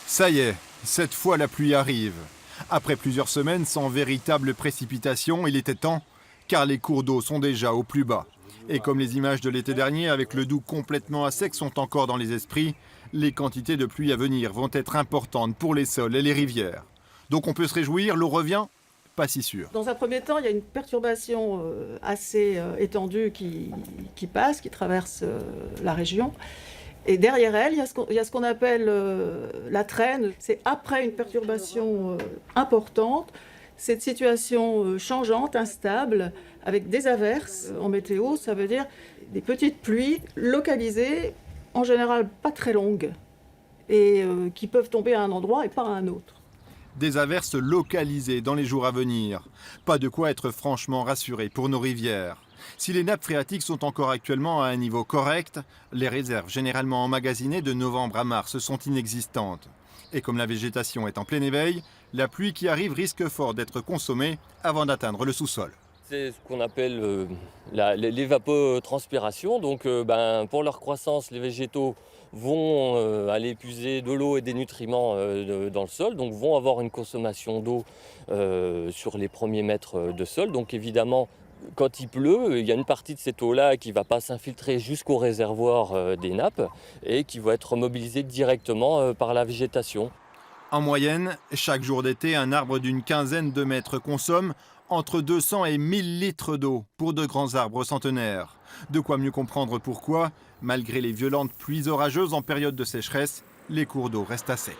Ça y est, cette fois la pluie arrive. Après plusieurs semaines sans véritable précipitation, il était temps, car les cours d'eau sont déjà au plus bas. Et comme les images de l'été dernier avec le Doubs complètement à sec sont encore dans les esprits, les quantités de pluie à venir vont être importantes pour les sols et les rivières. Donc on peut se réjouir, l'eau revient? Pas si sûr. Dans un premier temps, il y a une perturbation assez étendue qui passe, qui traverse la région. Et derrière elle, il y a ce qu'on appelle la traîne. C'est après une perturbation importante, cette situation changeante, instable, avec des averses en météo, ça veut dire des petites pluies localisées, en général pas très longues, et qui peuvent tomber à un endroit et pas à un autre. Des averses localisées dans les jours à venir. Pas de quoi être franchement rassuré pour nos rivières. Si les nappes phréatiques sont encore actuellement à un niveau correct, les réserves généralement emmagasinées de novembre à mars sont inexistantes. Et comme la végétation est en plein éveil, la pluie qui arrive risque fort d'être consommée avant d'atteindre le sous-sol. C'est ce qu'on appelle l'évapotranspiration. Donc pour leur croissance, les végétaux vont aller puiser de l'eau et des nutriments dans le sol, donc vont avoir une consommation d'eau sur les premiers mètres de sol. Donc évidemment, quand il pleut, il y a une partie de cette eau-là qui ne va pas s'infiltrer jusqu'au réservoir des nappes et qui va être mobilisée directement par la végétation. En moyenne, chaque jour d'été, un arbre d'une quinzaine de mètres consomme entre 200 et 1000 litres d'eau pour de grands arbres centenaires. De quoi mieux comprendre pourquoi, malgré les violentes pluies orageuses en période de sécheresse, les cours d'eau restent à sec.